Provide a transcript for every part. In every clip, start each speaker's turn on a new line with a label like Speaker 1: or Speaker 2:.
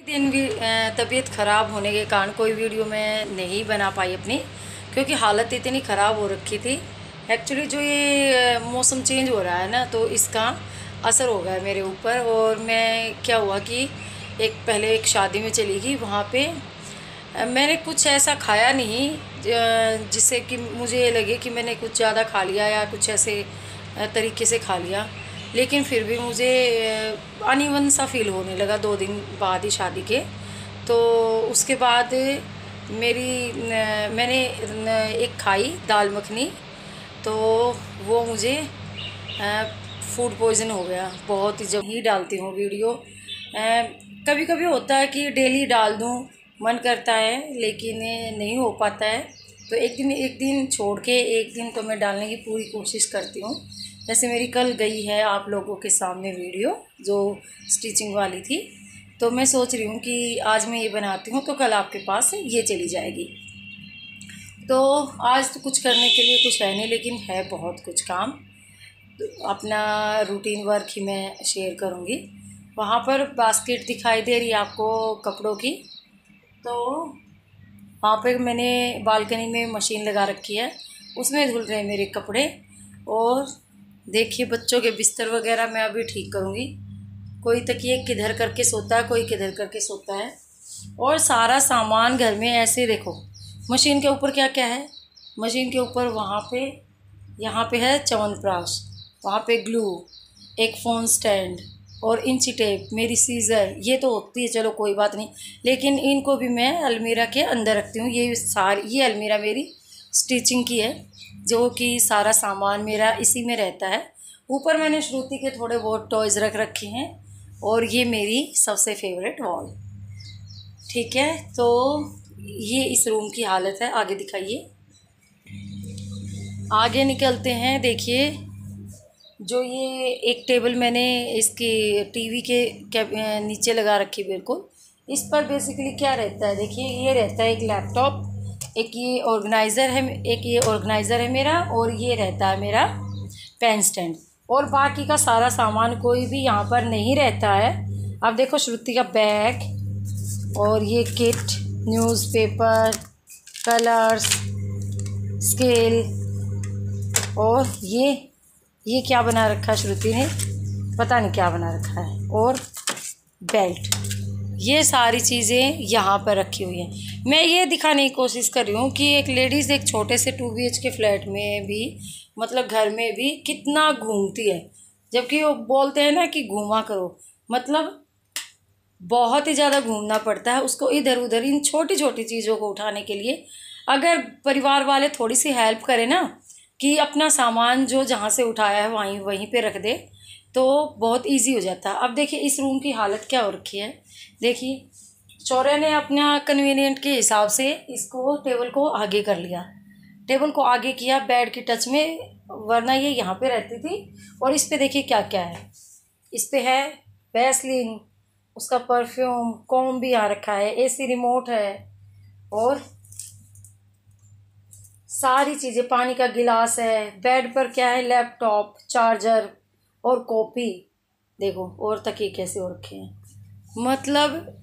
Speaker 1: दिन भी तबीयत ख़राब होने के कारण कोई वीडियो मैं नहीं बना पाई अपनी, क्योंकि हालत इतनी ख़राब हो रखी थी। एक्चुअली जो ये मौसम चेंज हो रहा है ना, तो इसका असर हो गया है मेरे ऊपर। और मैं क्या हुआ कि पहले एक शादी में चली गई। वहाँ पे मैंने कुछ ऐसा खाया नहीं जिससे कि मुझे ये लगे कि मैंने कुछ ज़्यादा खा लिया या कुछ ऐसे तरीके से खा लिया। लेकिन फिर भी मुझे अनइवन सा फील होने लगा 2 दिन बाद ही शादी के। तो उसके बाद मैंने एक खाई दाल मखनी, तो वो मुझे फूड पॉइज़न हो गया। बहुत ही जब ही डालती हूँ वीडियो, कभी कभी होता है कि डेली डाल दूँ, मन करता है लेकिन नहीं हो पाता है। तो एक दिन छोड़ के एक दिन तो मैं डालने की पूरी कोशिश करती हूँ। जैसे मेरी कल गई है आप लोगों के सामने वीडियो जो स्टिचिंग वाली थी, तो मैं सोच रही हूँ कि आज मैं ये बनाती हूँ तो कल आपके पास ये चली जाएगी। तो आज तो कुछ करने के लिए कुछ है नहीं, लेकिन है बहुत कुछ काम। तो अपना रूटीन वर्क ही मैं शेयर करूँगी। वहाँ पर बास्केट दिखाई दे रही है आपको कपड़ों की, तो वहाँ पे मैंने बालकनी में मशीन लगा रखी है, उसमें धुल रहे हैं मेरे कपड़े। और देखिए बच्चों के बिस्तर वगैरह मैं अभी ठीक करूँगी। कोई तकिए किधर करके सोता है, कोई किधर करके सोता है। और सारा सामान घर में ऐसे देखो, मशीन के ऊपर क्या क्या है। मशीन के ऊपर वहाँ पे यहाँ पे है च्यवनप्राश, वहाँ पे ग्लू, एक फ़ोन स्टैंड और इंची टेप, मेरी सीज़र ये तो होती है, चलो कोई बात नहीं। लेकिन इनको भी मैं अलमीरा के अंदर रखती हूँ। ये अलमीरा मेरी स्टिचिंग की है, जो कि सारा सामान मेरा इसी में रहता है। ऊपर मैंने श्रुति के थोड़े बहुत टॉयज़ रख रखे हैं, और ये मेरी सबसे फेवरेट वॉल। ठीक है, तो ये इस रूम की हालत है। आगे दिखाइए, आगे निकलते हैं। देखिए जो ये एक टेबल मैंने इसकी टीवी के नीचे लगा रखी, बिल्कुल इस पर बेसिकली क्या रहता है, देखिए ये रहता है एक लैपटॉप, एक ये ऑर्गेनाइज़र है मेरा, और ये रहता है मेरा पेन स्टैंड। और बाकी का सारा सामान कोई भी यहाँ पर नहीं रहता है। अब देखो श्रुति का बैग, और ये किट, न्यूज़पेपर, कलर्स, स्केल, और ये क्या बना रखा है श्रुति ने, पता नहीं क्या बना रखा है, और बेल्ट। ये सारी चीज़ें यहाँ पर रखी हुई हैं। मैं ये दिखाने की कोशिश कर रही हूँ कि एक लेडीज़ एक छोटे से 2 BHK फ्लैट में भी, मतलब घर में भी कितना घूमती है। जबकि वो बोलते हैं ना कि घूमा करो, मतलब बहुत ही ज़्यादा घूमना पड़ता है उसको इधर उधर इन छोटी छोटी चीज़ों को उठाने के लिए। अगर परिवार वाले थोड़ी सी हेल्प करें ना, कि अपना सामान जो जहाँ से उठाया है वहीं पे रख दे, तो बहुत इजी हो जाता है। अब देखिए इस रूम की हालत क्या हो रखी है। देखिए चौरे ने अपना कन्वीनियंट के हिसाब से इसको टेबल को आगे कर लिया, टेबल को आगे किया बेड की टच में, वरना ये यहाँ पे रहती थी। और इस पे देखिए क्या क्या है, इस पे है वैसलीन, उसका परफ्यूम, कॉम भी यहाँ रखा है, AC रिमोट है, और सारी चीज़ें, पानी का गिलास है। बेड पर क्या है, लैपटॉप, चार्जर और कॉपी। देखो और तकिए कैसे हो रखे हैं। मतलब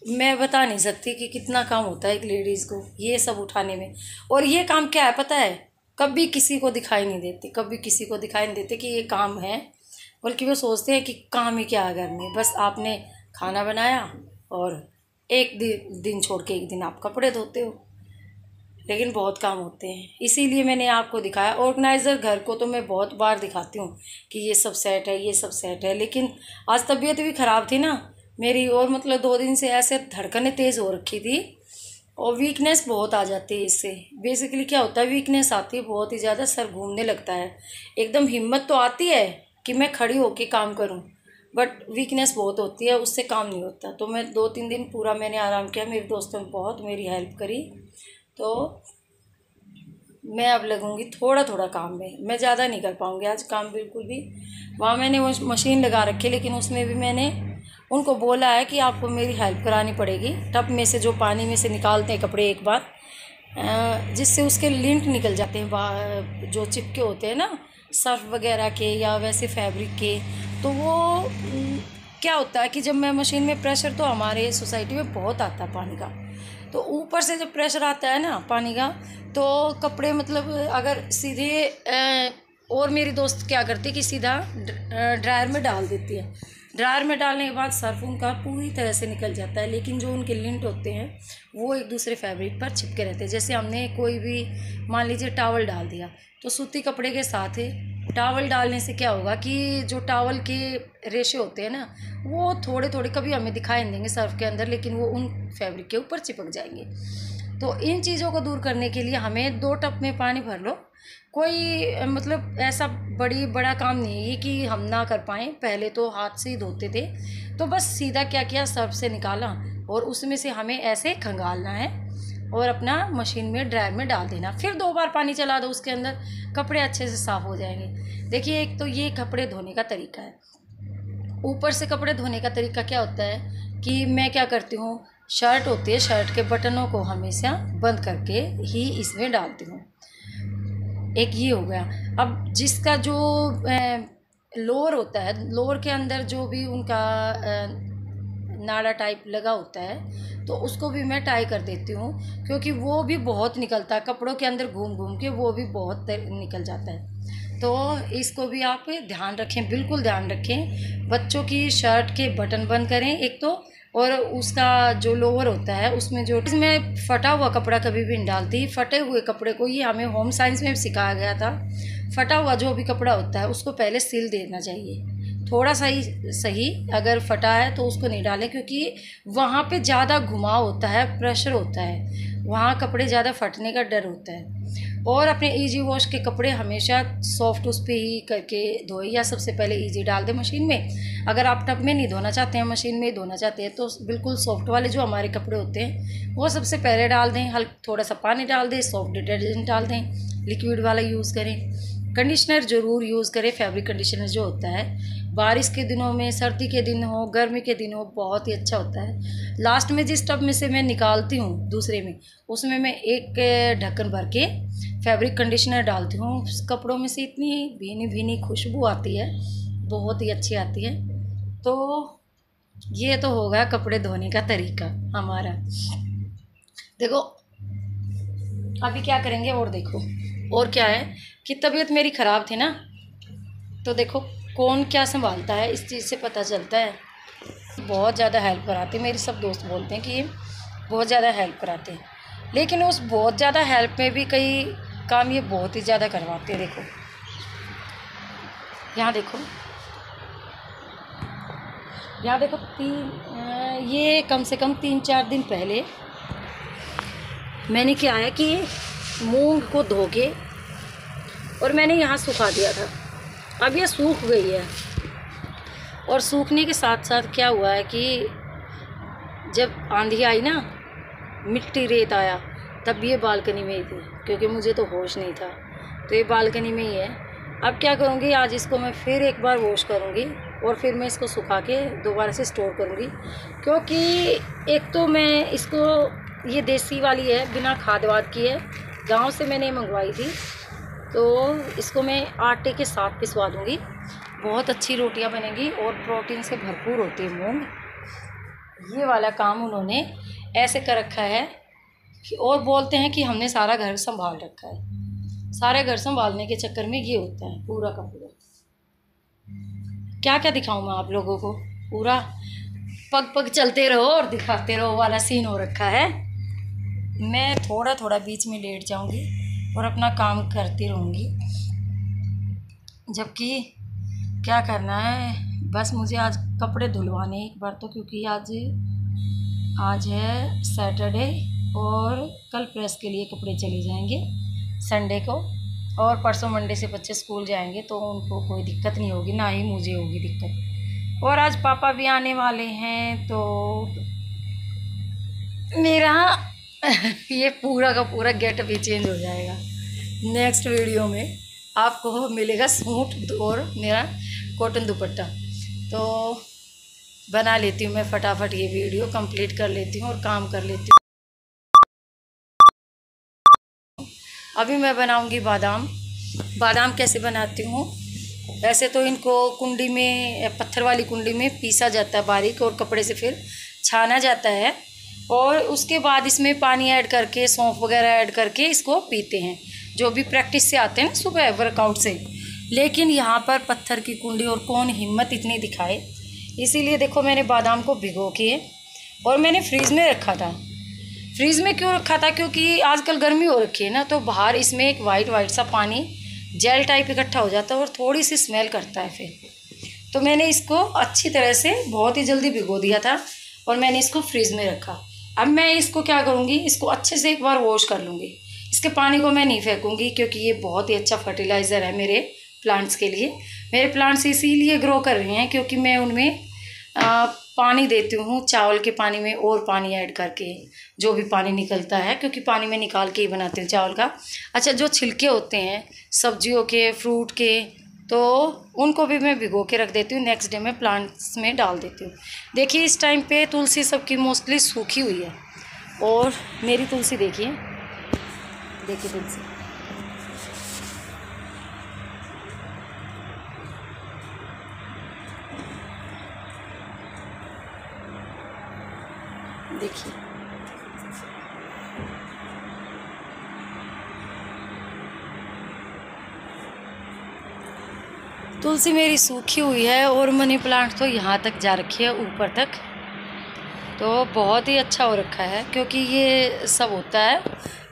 Speaker 1: मैं बता नहीं सकती कि कितना काम होता है एक लेडीज़ को ये सब उठाने में। और ये काम क्या है पता है, कभी किसी को दिखाई नहीं देते, कभी किसी को दिखाई नहीं देते कि ये काम है, बल्कि वो सोचते हैं कि काम ही क्या है घर में। बस आपने खाना बनाया और एक दिन छोड़ के एक दिन आप कपड़े धोते हो, लेकिन बहुत काम होते हैं। इसीलिए मैंने आपको दिखाया। ऑर्गेनाइज़र घर को तो मैं बहुत बार दिखाती हूँ कि ये सब सेट है, ये सब सेट है, लेकिन आज तबीयत भी ख़राब थी ना मेरी, और मतलब 2 दिन से ऐसे धड़कनें तेज़ हो रखी थी, और वीकनेस बहुत आ जाती है इससे। बेसिकली क्या होता है, वीकनेस आती है बहुत ही ज़्यादा, सर घूमने लगता है। एकदम हिम्मत तो आती है कि मैं खड़ी होकर काम करूँ, बट वीकनेस बहुत होती है, उससे काम नहीं होता। तो मैं 2-3 दिन पूरा मैंने आराम किया। मेरे दोस्तों ने बहुत मेरी हेल्प करी, तो मैं अब लगूंगी थोड़ा थोड़ा काम में, मैं ज़्यादा नहीं कर पाऊंगी आज काम बिल्कुल भी। वहाँ मैंने वो मशीन लगा रखी है, लेकिन उसमें भी मैंने उनको बोला है कि आपको मेरी हेल्प करानी पड़ेगी। टब में से जो पानी में से निकालते हैं कपड़े एक बार, जिससे उसके लिंट निकल जाते हैं, जो चिपके होते हैं ना सर्फ वगैरह के या वैसे फैब्रिक के, तो वो क्या होता है कि जब मैं मशीन में प्रेशर तो हमारे सोसाइटी में बहुत आता है पानी का, तो ऊपर से जब प्रेशर आता है ना पानी का, तो कपड़े मतलब अगर सीधे और मेरी दोस्त क्या करती है कि सीधा ड्रायर में डाल देती है। ड्रायर में डालने के बाद सर्फ उनका पूरी तरह से निकल जाता है, लेकिन जो उनके लिंट होते हैं वो एक दूसरे फैब्रिक पर चिपके रहते हैं। जैसे हमने कोई भी मान लीजिए टॉवल डाल दिया, तो सूती कपड़े के साथ टॉवल डालने से क्या होगा कि जो टॉवल के रेशे होते हैं ना, वो थोड़े थोड़े कभी हमें दिखाई नहीं देंगे सर्फ के अंदर, लेकिन वो उन फैब्रिक के ऊपर चिपक जाएंगे। तो इन चीज़ों को दूर करने के लिए हमें 2 टब में पानी भर लो। कोई मतलब ऐसा बड़ा काम नहीं है कि हम ना कर पाएँ। पहले तो हाथ से ही धोते थे, तो बस सीधा क्या किया, सर्फ से निकाला और उसमें से हमें ऐसे खंगालना है और अपना मशीन में ड्रायर में डाल देना। फिर 2 बार पानी चला दो उसके अंदर, कपड़े अच्छे से साफ़ हो जाएंगे। देखिए, एक तो ये कपड़े धोने का तरीका है। ऊपर से कपड़े धोने का तरीका क्या होता है कि मैं क्या करती हूँ, शर्ट होती है, शर्ट के बटनों को हमेशा बंद करके ही इसमें डालती हूँ। एक ये हो गया। अब जिसका जो लोअर होता है, लोअर के अंदर जो भी उनका नाड़ा टाइप लगा होता है, तो उसको भी मैं टाई कर देती हूँ, क्योंकि वो भी बहुत निकलता है कपड़ों के अंदर घूम घूम के, वो भी बहुत निकल जाता है। तो इसको भी आप ध्यान रखें, बिल्कुल ध्यान रखें। बच्चों की शर्ट के बटन बंद करें एक तो, और उसका जो लोअर होता है उसमें जो, इसमें फटा हुआ कपड़ा कभी भी नहीं डालती। फटे हुए कपड़े को, ये हमें होम साइंस में सिखाया गया था, फटा हुआ जो भी कपड़ा होता है उसको पहले सिल देना चाहिए, थोड़ा सा ही सही। अगर फटा है तो उसको नहीं डालें, क्योंकि वहाँ पे ज़्यादा घुमाव होता है, प्रेशर होता है, वहाँ कपड़े ज़्यादा फटने का डर होता है। और अपने इजी वॉश के कपड़े हमेशा सॉफ्ट उस पर ही करके धोए, या सबसे पहले इजी डाल दें मशीन में। अगर आप टब में नहीं धोना चाहते हैं, मशीन में ही धोना चाहते हैं, तो बिल्कुल सॉफ्ट वाले जो हमारे कपड़े होते हैं वो सबसे पहले डाल दें। थोड़ा सा पानी डाल दें, सॉफ्ट डिटर्जेंट डाल दें, लिक्विड वाला यूज़ करें। कंडीशनर ज़रूर यूज़ करें, फैब्रिक कंडीशनर जो होता है, बारिश के दिनों में, सर्दी के दिन हो, गर्मी के दिन हो, बहुत ही अच्छा होता है। लास्ट में जिस टब में से मैं निकालती हूँ दूसरे में, उसमें मैं एक ढक्कन भर के फैब्रिक कंडीशनर डालती हूँ। कपड़ों में से इतनी भीनी भीनी खुशबू आती है, बहुत ही अच्छी आती है। तो ये तो होगा कपड़े धोने का तरीका हमारा। देखो अभी क्या करेंगे, और देखो, और क्या है कि तबीयत मेरी ख़राब थी ना, तो देखो कौन क्या संभालता है, इस चीज़ से पता चलता है। बहुत ज़्यादा हेल्प कराते हैं, मेरे सब दोस्त बोलते हैं कि ये बहुत ज़्यादा हेल्प कराते हैं, लेकिन उस बहुत ज़्यादा हेल्प में भी कई काम ये बहुत ही ज़्यादा करवाते हैं। देखो यहाँ देखो, यहाँ देखो, ये कम से कम 3-4 दिन पहले मैंने क्या है कि मूंग को धो के और मैंने यहाँ सुखा दिया था। अब ये सूख गई है, और सूखने के साथ साथ क्या हुआ है कि जब आंधी आई ना, मिट्टी रेत आया, तब ये बालकनी में ही थी, क्योंकि मुझे तो होश नहीं था, तो ये बालकनी में ही है। अब क्या करूँगी, आज इसको मैं फिर एक बार वॉश करूँगी और फिर मैं इसको सुखा के दोबारा से स्टोर करूँगी, क्योंकि एक तो मैं इसको, ये देसी वाली है, बिना खाद वाद की है, गांव से मैंने मंगवाई थी, तो इसको मैं आटे के साथ पिसवा दूँगी। बहुत अच्छी रोटियां बनेंगी और प्रोटीन से भरपूर होती है मूंग। ये वाला काम उन्होंने ऐसे कर रखा है कि, और बोलते हैं कि हमने सारा घर संभाल रखा है। सारे घर संभालने के चक्कर में ये होता है पूरा का पूरा। क्या क्या दिखाऊं मैं आप लोगों को, पूरा पग पग चलते रहो और दिखाते रहो वाला सीन हो रखा है। मैं थोड़ा थोड़ा बीच में लेट जाऊंगी और अपना काम करती रहूँगी, जबकि क्या करना है, बस मुझे आज कपड़े धुलवाने एक बार तो, क्योंकि आज है सैटरडे और कल प्रेस के लिए कपड़े चले जाएंगे संडे को, और परसों मंडे से बच्चे स्कूल जाएंगे, तो उनको कोई दिक्कत नहीं होगी, ना ही मुझे होगी दिक्कत। और आज पापा भी आने वाले हैं, तो मेरा ये पूरा का पूरा गेटअप ही चेंज हो जाएगा। नेक्स्ट वीडियो में आपको मिलेगा सूट और मेरा कॉटन दुपट्टा। तो बना लेती हूँ मैं फटाफट, ये वीडियो कंप्लीट कर लेती हूँ और काम कर लेती हूँ। अभी मैं बनाऊँगी बादाम। बादाम कैसे बनाती हूँ वैसे तो इनको कुंडी में, पत्थर वाली कुंडी में पीसा जाता है बारीक, और कपड़े से फिर छाना जाता है, और उसके बाद इसमें पानी ऐड करके, सौंफ वगैरह ऐड करके इसको पीते हैं जो भी प्रैक्टिस से आते हैं ना सुबह वर्कआउट से। लेकिन यहाँ पर पत्थर की कुंडी, और कौन हिम्मत इतनी दिखाए, इसीलिए देखो मैंने बादाम को भिगो के और मैंने फ्रीज़ में रखा था। फ्रीज़ में क्यों रखा था? क्योंकि आजकल गर्मी हो रखी है ना, तो बाहर इसमें एक वाइट सा पानी जेल टाइप इकट्ठा हो जाता है और थोड़ी सी स्मेल करता है फिर। तो मैंने इसको अच्छी तरह से बहुत ही जल्दी भिगो दिया था और मैंने इसको फ्रीज़ में रखा। अब मैं इसको क्या करूँगी, इसको अच्छे से एक बार वॉश कर लूँगी। इसके पानी को मैं नहीं फेंकूँगी क्योंकि ये बहुत ही अच्छा फर्टिलाइज़र है मेरे प्लांट्स के लिए। मेरे प्लांट्स इसीलिए ग्रो कर रहे हैं क्योंकि मैं उनमें पानी देती हूँ, चावल के पानी में और पानी ऐड करके, जो भी पानी निकलता है, क्योंकि पानी में निकाल के ही बनाती हूँ चावल का। अच्छा, जो छिलके होते हैं सब्जियों के, फ्रूट के, तो उनको भी मैं भिगो के रख देती हूँ, नेक्स्ट डे में प्लांट्स में डाल देती हूँ। देखिए इस टाइम पे तुलसी सबकी मोस्टली सूखी हुई है, और मेरी तुलसी देखिए तुलसी देखिए। तुलसी मेरी सूखी हुई है और मनी प्लांट तो यहाँ तक जा रखी है, ऊपर तक, तो बहुत ही अच्छा हो रखा है। क्योंकि ये सब होता है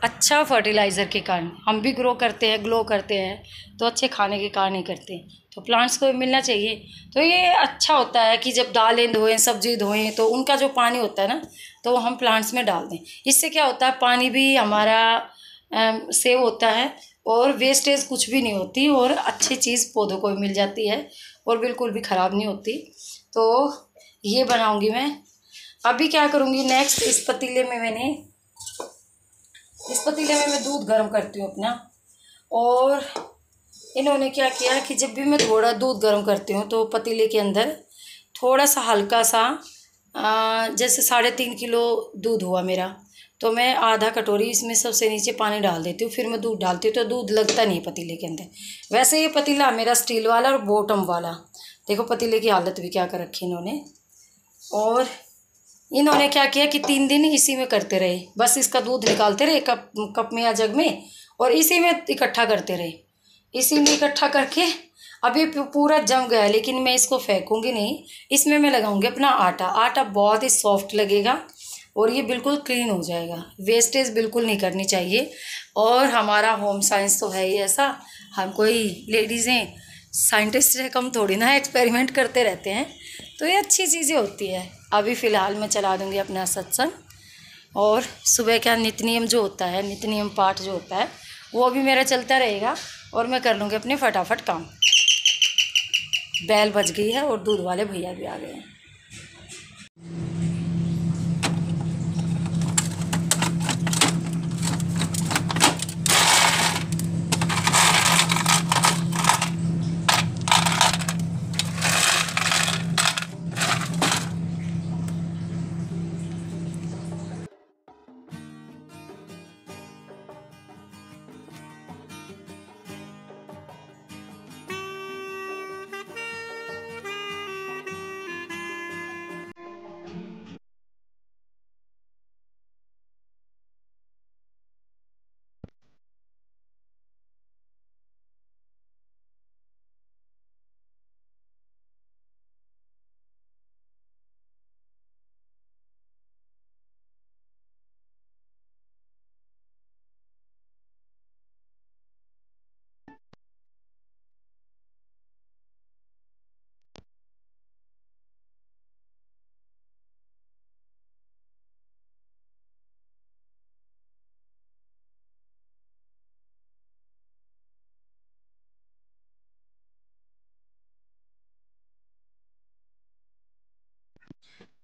Speaker 1: अच्छा फर्टिलाइज़र के कारण। हम भी ग्रो करते हैं, ग्लो करते हैं, तो अच्छे खाने के कारण ही करते हैं, तो प्लांट्स को मिलना चाहिए। तो ये अच्छा होता है कि जब दालें धोएं, सब्जी धोएं, तो उनका जो पानी होता है ना, तो हम प्लांट्स में डाल दें। इससे क्या होता है, पानी भी हमारा सेव होता है और वेस्टेज कुछ भी नहीं होती, और अच्छी चीज़ पौधों को भी मिल जाती है और बिल्कुल भी ख़राब नहीं होती। तो ये बनाऊंगी मैं। अभी क्या करूंगी नेक्स्ट, इस पतीले में मैं दूध गर्म करती हूँ अपना। और इन्होंने क्या किया कि जब भी मैं थोड़ा दूध गर्म करती हूँ तो पतीले के अंदर थोड़ा सा हल्का सा, जैसे 3.5 किलो दूध हुआ मेरा, तो मैं आधा कटोरी इसमें सबसे नीचे पानी डाल देती हूँ, फिर मैं दूध डालती हूँ, तो दूध लगता नहीं पतीले के अंदर। वैसे ये पतीला मेरा स्टील वाला और बॉटम वाला, देखो पतीले की हालत भी क्या कर रखी इन्होंने। और इन्होंने क्या किया कि 3 दिन इसी में करते रहे, बस इसका दूध निकालते रहे कप में या जग में, और इसी में इकट्ठा करते रहे। इसी में इकट्ठा करके अब ये पूरा जम गया, लेकिन मैं इसको फेंकूंगी नहीं, इसमें मैं लगाऊंगी अपना आटा। आटा बहुत ही सॉफ्ट लगेगा और ये बिल्कुल क्लीन हो जाएगा। वेस्टेज बिल्कुल नहीं करनी चाहिए। और हमारा होम साइंस तो है ही ऐसा, हम कोई लेडीज़ हैं, साइंटिस्ट है, कम थोड़ी ना, एक्सपेरिमेंट करते रहते हैं, तो ये अच्छी चीज़ें होती है। अभी फ़िलहाल मैं चला दूँगी अपना सत्संग, और सुबह का नित्य नियम जो होता है, नित्य नियम पाठ जो होता है, वो भी मेरा चलता रहेगा, और मैं कर लूँगी अपने फटाफट काम। बैल बज गई है और दूध वाले भैया भी आ गए हैं।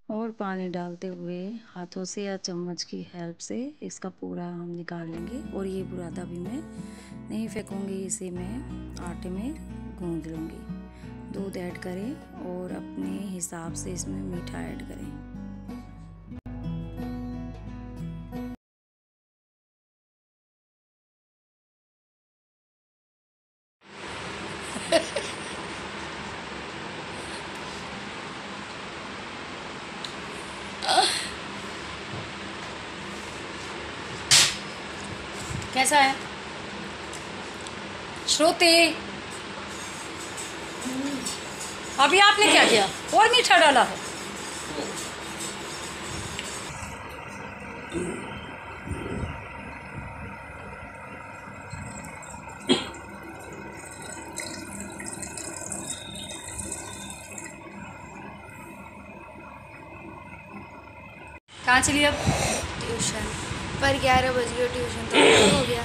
Speaker 1: और पानी डालते हुए हाथों से या चम्मच की हेल्प से इसका पूरा हम निकाल लेंगे। और ये बुरादा भी मैं नहीं फेंकूँगी, इसे मैं आटे में गूंद लूँगी। दूध ऐड करें और अपने हिसाब से इसमें मीठा ऐड करें। कैसा है श्रुति? अभी आपने क्या किया? और मीठा डाला है? कहाँ चली अब?
Speaker 2: ट्यूशन पर 11 बज गए, ट्यूशन तो हो गया।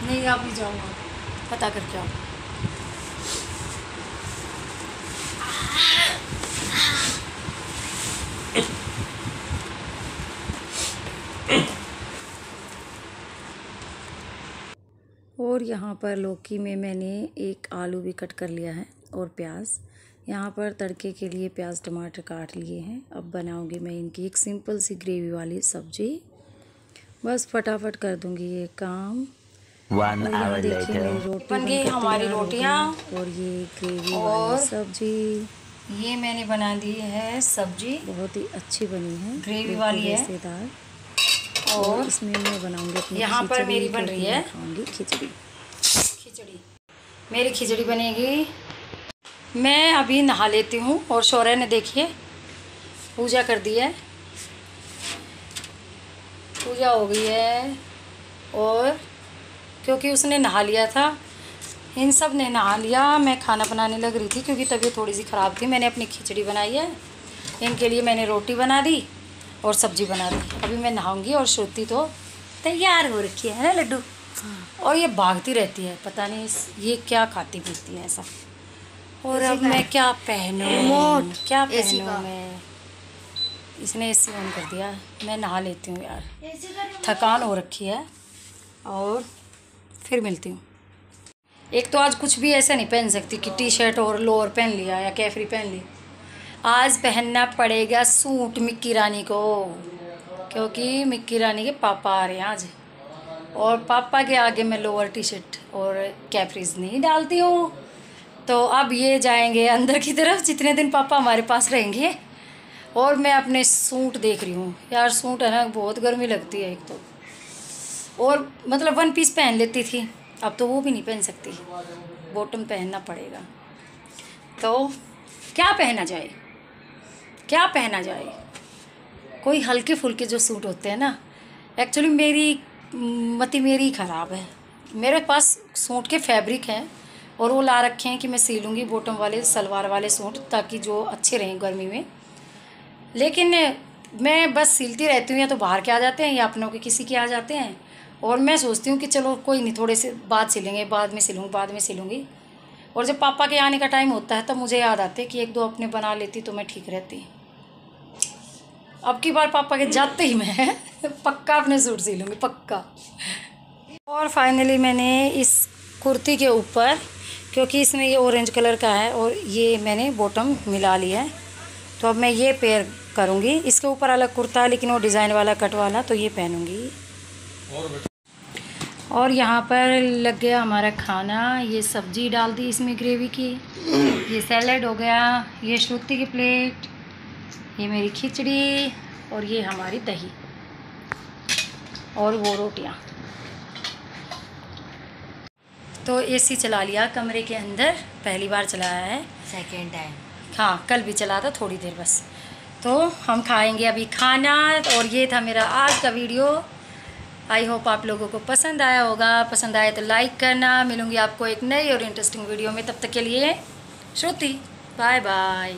Speaker 1: नहीं, आप भी जाऊँगा, पता करके आओ। और यहाँ पर लौकी में मैंने एक आलू भी कट कर लिया है और प्याज। यहाँ पर तड़के के लिए प्याज टमाटर काट लिए हैं। अब बनाऊंगी मैं इनकी एक सिंपल सी ग्रेवी वाली सब्जी। बस फटाफट कर दूंगी ये काम। और यहाँ देखिए मेरी रोटी बन गई, हमारी रोटियाँ और ये ग्रेवी वाली सब्जी। ये मैंने बना दी है सब्जी, बहुत ही अच्छी बनी है, ग्रेवी वाली है। और इसमें मैं बनाऊंगी अपनी यहाँ पर मेरी बन रही है खाऊंगी खिचड़ी। मेरी खिचड़ी बनेगी। मैं अभी नहा लेती हूँ। और शौर्य ने देखिए पूजा कर दी है, पूजा हो गई है। और क्योंकि उसने नहा लिया था, इन सब ने नहा लिया, मैं खाना बनाने लग रही थी क्योंकि तबीयत थोड़ी सी ख़राब थी। मैंने अपनी खिचड़ी बनाई है, इनके लिए मैंने रोटी बना दी और सब्जी बना दी। अभी मैं नहाऊंगी और श्रुति तो तैयार हो रखी है ना लड्डू। और ये भागती रहती है, पता नहीं ये क्या खाती पीती है ऐसा। और अब मैं क्या पहनूं, क्या पहनूं मैं? इसने एसी ऑन कर दिया। मैं नहा लेती हूँ यार, थकान हो रखी है। और फिर मिलती हूँ। एक तो आज कुछ भी ऐसा नहीं पहन सकती कि टी शर्ट और लोअर पहन लिया या कैफरी पहन ली। आज पहनना पड़ेगा सूट मिक्की रानी को, क्योंकि मिक्की रानी के पापा आ रहे हैं आज। और पापा के आगे मैं लोअर टी शर्ट और कैफरीज नहीं डालती हूँ। तो अब ये जाएंगे अंदर की तरफ जितने दिन पापा हमारे पास रहेंगे। और मैं अपने सूट देख रही हूँ यार, सूट है ना, बहुत गर्मी लगती है एक तो। और मतलब वन पीस पहन लेती थी, अब तो वो भी नहीं पहन सकती, बॉटम पहनना पड़ेगा। तो क्या पहना जाए, क्या पहना जाए? कोई हल्के फुल्के जो सूट होते हैं ना। एक्चुअली मेरी ख़राब है। मेरे पास सूट के फैब्रिक हैं और वो ला रखे हैं कि मैं सी लूँगी बॉटम वाले सलवार वाले सूट, ताकि जो अच्छे रहें गर्मी में। लेकिन मैं बस सिलती रहती हूँ, या तो बाहर के आ जाते हैं या अपनों के किसी के आ जाते हैं। और मैं सोचती हूँ कि चलो कोई नहीं, थोड़े से बाद सिलेंगे, बाद में सिलूँगी। और जब पापा के आने का टाइम होता है तब मुझे याद आते कि एक दो अपने बना लेती तो मैं ठीक रहती। अब की बार पापा के जाते ही मैं पक्का अपने सूट सी लूँगी, पक्का। और फाइनली मैंने इस कुर्ती के ऊपर, क्योंकि इसमें ये ऑरेंज कलर का है और ये मैंने बॉटम मिला लिया है, तो अब मैं ये पेयर करूँगी। इसके ऊपर अलग कुर्ता है लेकिन वो डिज़ाइन वाला कट वाला, तो ये पहनूँगी। और यहाँ पर लग गया हमारा खाना। ये सब्जी डाल दी इसमें ग्रेवी की, ये सैलेड हो गया, ये श्रुति की प्लेट, ये मेरी खिचड़ी और ये हमारी दही और वो रोटियाँ। तो एसी चला लिया कमरे के अंदर, पहली बार चलाया है,
Speaker 2: सेकेंड टाइम।
Speaker 1: हाँ, कल भी चला था थोड़ी देर बस। तो हम खाएंगे अभी खाना। और ये था मेरा आज का वीडियो। आई होप आप लोगों को पसंद आया होगा। पसंद आए तो लाइक करना। मिलूँगी आपको एक नई और इंटरेस्टिंग वीडियो में, तब तक के लिए श्रुति, बाय बाय।